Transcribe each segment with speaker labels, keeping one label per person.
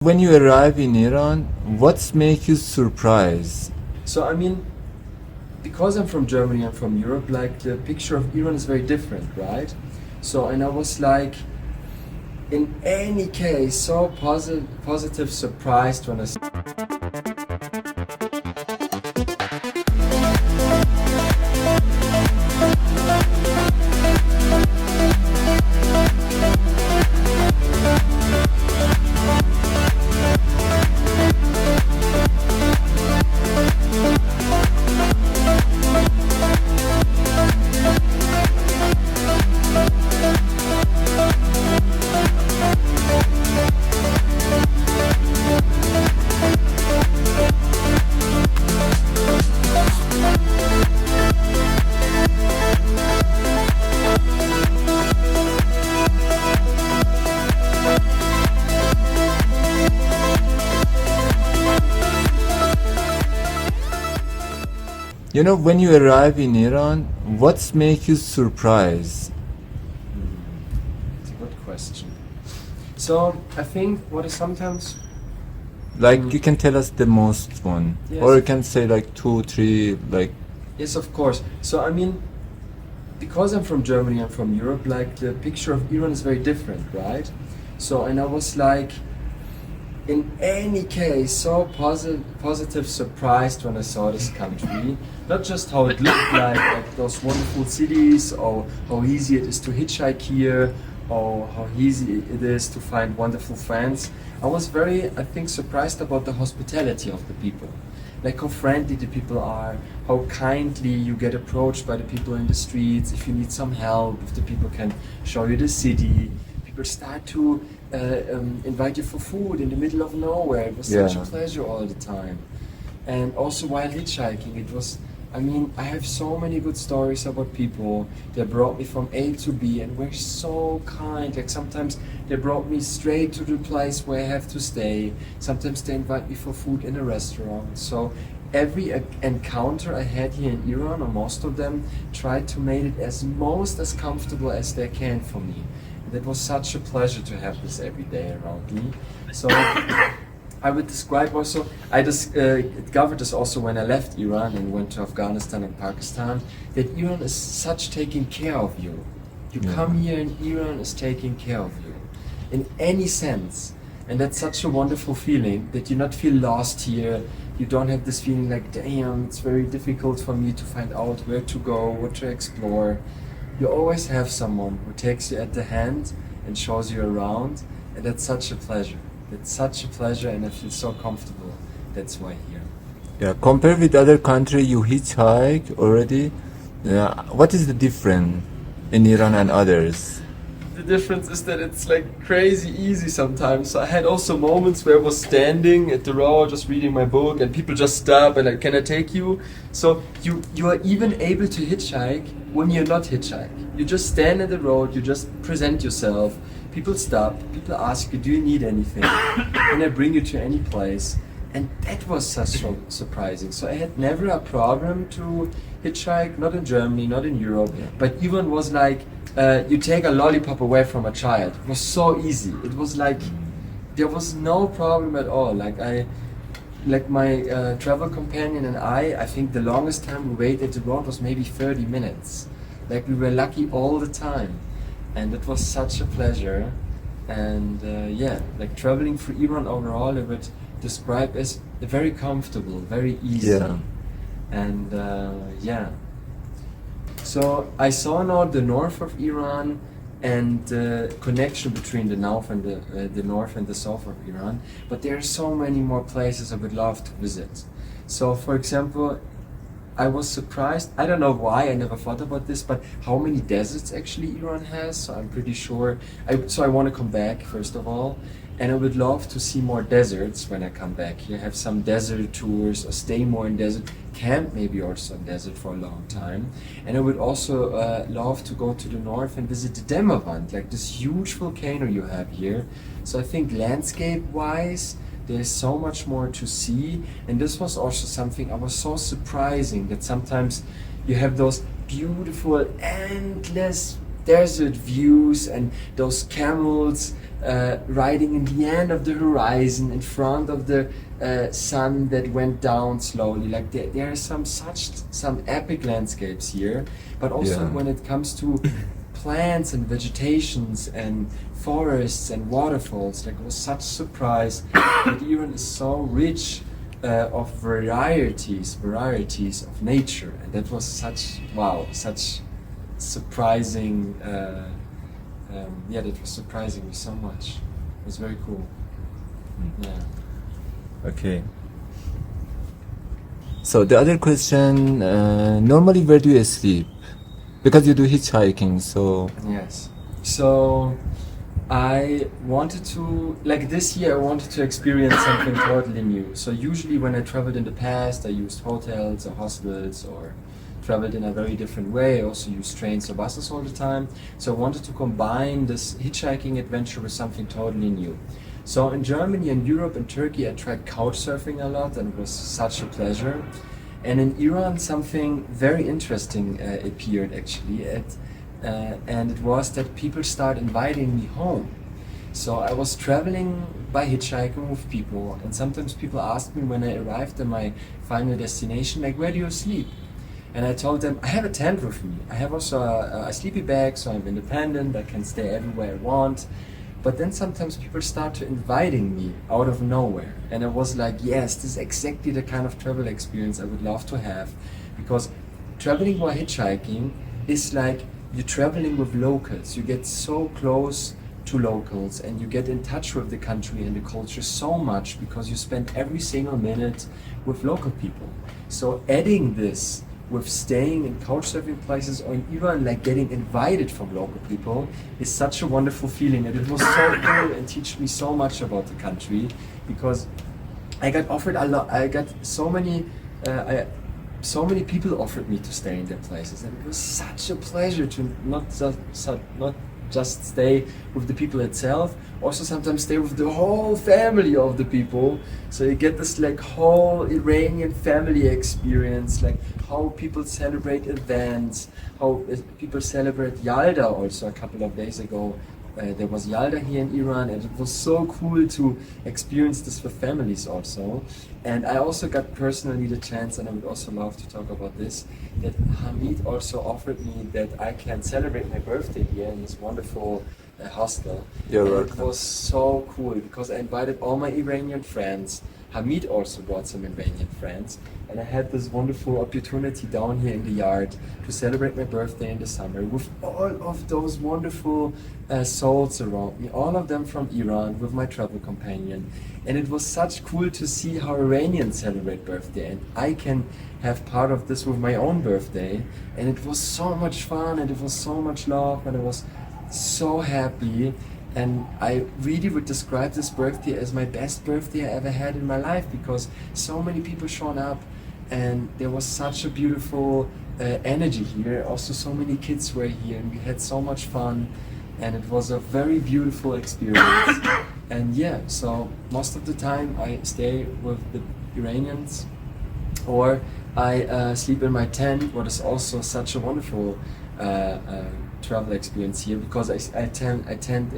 Speaker 1: When you arrive in Iran, what's make you surprised?
Speaker 2: So I mean, because I'm from Germany, I'm from Europe, like the picture of Iran is very different, right? So, and I was like, in any case, so positive surprised when
Speaker 1: When you arrive in Iran, what's make you surprised?
Speaker 2: It's a good question. So I think what is sometimes
Speaker 1: Like you can tell us the most one,
Speaker 2: Yes.
Speaker 1: or you can say like two, three, like
Speaker 2: yes, of course. So I mean, because I'm from Germany, I'm from Europe, like the picture of Iran is very different, right? So, and I was like, in any case, so positive surprised when I saw this country. Not just how it looked like those wonderful cities, or how easy it is to hitchhike here, or how easy it is to find wonderful friends. I was very, I think, surprised about the hospitality of the people. Like how friendly the people are, how kindly you get approached by the people in the streets. If you need some help, if the people can show you the city, people start to invite you for food in the middle of nowhere. It was such a
Speaker 1: Yeah.
Speaker 2: pleasure all the time. And also while hitchhiking, it was, I mean, I have so many good stories about people that brought me from A to B and were so kind. Like sometimes they brought me straight to the place where I have to stay. Sometimes they invite me for food in a restaurant. So every encounter I had here in Iran, or most of them, tried to make it as comfortable as they can for me. And it was such a pleasure to have this every day around me. So I would describe also, I discovered this also when I left Iran and went to Afghanistan and Pakistan, that Iran is such taking care of you. You
Speaker 1: Yeah.
Speaker 2: come here and Iran is taking care of you in any sense. And that's such a wonderful feeling that you not feel lost here. You don't have this feeling like, damn, it's very difficult for me to find out where to go, what to explore. You always have someone who takes you at the hand and shows you around, and that's such a pleasure. It's such a pleasure, and I feel so comfortable. That's why here.
Speaker 1: yeah. Compared with other country, you hitchhike already. Yeah. What is the difference in Iran and others?
Speaker 2: The difference is that it's like crazy easy sometimes. So I had also moments where I was standing at the road just reading my book and people just stop and like, can I take you? So you are even able to hitchhike when you're not hitchhike. You just stand at the road, you just present yourself, people stop, people ask you, do you need anything? Can I bring you to any place? And that was so surprising. So I had never a problem to hitchhike, not in Germany, not in Europe, but even was like, you take a lollipop away from a child. It was so easy. It was like, there was no problem at all. Like my travel companion and I think the longest time we waited at the road was maybe 30 minutes. Like we were lucky all the time. And it was such a pleasure. And yeah, like traveling through Iran overall, I would describe as very comfortable, very easy.
Speaker 1: Yeah.
Speaker 2: And yeah. So I saw now the north of Iran and the connection between the north and the north and the south of Iran. But there are so many more places I would love to visit. So for example, I was surprised, I don't know why, I never thought about this, but how many deserts actually Iran has. So I'm pretty sure, so I want to come back first of all. And I would love to see more deserts when I come back here, have some desert tours, or stay more in desert, camp maybe also in desert for a long time. And I would also love to go to the north and visit the Demavand, like this huge volcano you have here. So I think landscape-wise, there's so much more to see. And this was also something I was so surprising, that sometimes you have those beautiful, endless desert views and those camels riding in the end of the horizon in front of the sun that went down slowly. Like there are some epic landscapes here, but also
Speaker 1: Yeah.
Speaker 2: when it comes to plants and vegetations and forests and waterfalls, like it was such a surprise that Iran is so rich of varieties of nature, and that was such surprising. That was surprising me so much. It was very cool. Yeah.
Speaker 1: Okay. So the other question, normally where do you sleep? Because you do hitchhiking, so
Speaker 2: Yes. So I wanted to, like this year, I wanted to experience something totally new. So usually when I traveled in the past, I used hotels or hostels or traveled in a very different way. I also used trains or buses all the time. So I wanted to combine this hitchhiking adventure with something totally new. So in Germany and Europe and Turkey, I tried couch surfing a lot, and it was such a pleasure. And in Iran, something very interesting appeared actually, and it was that people started inviting me home. So I was traveling by hitchhiking with people, and sometimes people asked me when I arrived at my final destination, like, where do you sleep? And I told them, I have a tent with me. I have also a sleepy bag, so I'm independent, I can stay everywhere I want. But then sometimes people start to inviting me out of nowhere. And I was like, yes, this is exactly the kind of travel experience I would love to have. Because traveling while hitchhiking is like you're traveling with locals. You get so close to locals and you get in touch with the country and the culture so much because you spend every single minute with local people. So adding this with staying in couchsurfing places or in Iran, like getting invited from local people, is such a wonderful feeling, and it was so cool and teach me so much about the country, because I got offered a lot. I got so many people offered me to stay in their places, and it was such a pleasure to not just stay with the people itself, also sometimes stay with the whole family of the people. So you get this like whole Iranian family experience, like how people celebrate events, how people celebrate Yalda also a couple of days ago. There was Yalda here in Iran, and it was so cool to experience this with families also. And I also got personally the chance, and I would also love to talk about this, that Hamid also offered me that I can celebrate my birthday here in this wonderful hostel.
Speaker 1: You're
Speaker 2: and
Speaker 1: welcome.
Speaker 2: It was so cool because I invited all my Iranian friends. Hamid also brought some Iranian friends, and I had this wonderful opportunity down here in the yard to celebrate my birthday in the summer with all of those wonderful souls around me, all of them from Iran, with my travel companion. And it was such cool to see how Iranians celebrate birthday, and I can have part of this with my own birthday. And it was so much fun, and it was so much love, and I was so happy. And I really would describe this birthday as my best birthday I ever had in my life, because so many people shown up and there was such a beautiful energy here. Also so many kids were here and we had so much fun, and it was a very beautiful experience. And yeah, so most of the time I stay with the Iranians, or I sleep in my tent, what is also such a wonderful travel experience here, because I tent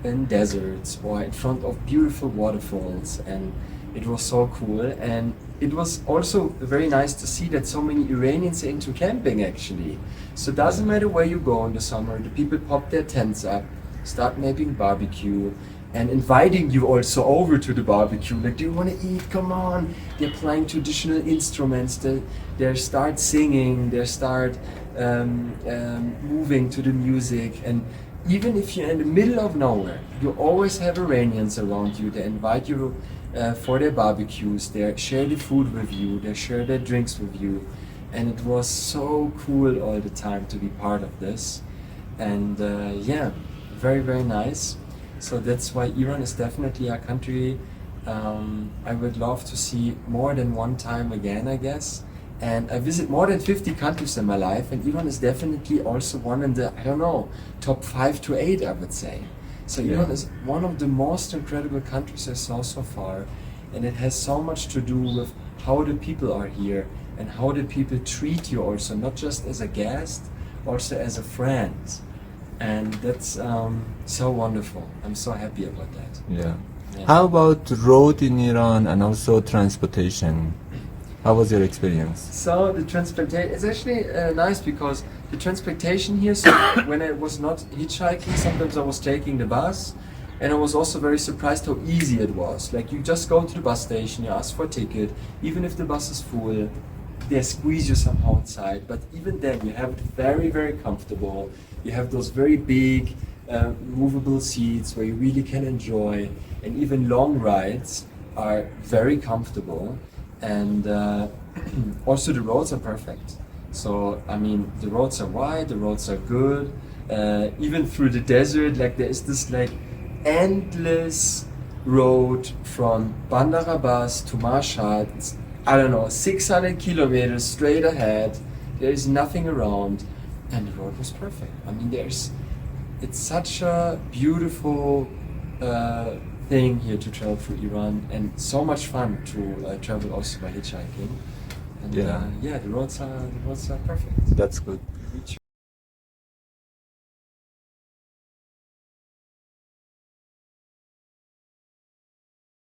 Speaker 2: in deserts or in front of beautiful waterfalls, and it was so cool. And it was also very nice to see that so many Iranians are into camping actually. So it doesn't matter where you go in the summer, the people pop their tents up, start making barbecue, and inviting you also over to the barbecue. Like, do you want to eat? Come on. They're playing traditional instruments. They start singing. They start moving to the music. And even if you're in the middle of nowhere, you always have Iranians around you. They invite you for their barbecues. They share the food with you. They share their drinks with you. And it was so cool all the time to be part of this. And yeah, very, very nice. So that's why Iran is definitely a country I would love to see more than one time again, I guess. And I visit more than 50 countries in my life, and Iran is definitely also one in the, I don't know, top 5 to 8, I would say. So Iran is one of the most incredible countries I saw so far, and it has so much to do with how the people are here and how the people treat you also, not just as a guest, also as a friend. and that's so wonderful. I'm so happy about that.
Speaker 1: Yeah.
Speaker 2: Yeah.
Speaker 1: How about road in Iran and also transportation? How was your experience?
Speaker 2: So the transportation is actually nice because the transportation here. So when I was not hitchhiking, sometimes I was taking the bus, and I was also very surprised how easy it was. Like you just go to the bus station, you ask for a ticket, even if the bus is full, they squeeze you somehow inside. But even then, you have it very, very comfortable. You have those very big movable seats where you really can enjoy, and even long rides are very comfortable. And also the roads are perfect. So I mean, the roads are wide, the roads are good. Even through the desert, like there is this like endless road from Bandar Abbas to Mashhad. It's, I don't know, 600 kilometers straight ahead. There is nothing around, and the road was perfect. I mean, it's such a beautiful thing here to travel through Iran, and so much fun to travel also by hitchhiking. And
Speaker 1: Yeah.
Speaker 2: yeah, the roads are perfect.
Speaker 1: That's good.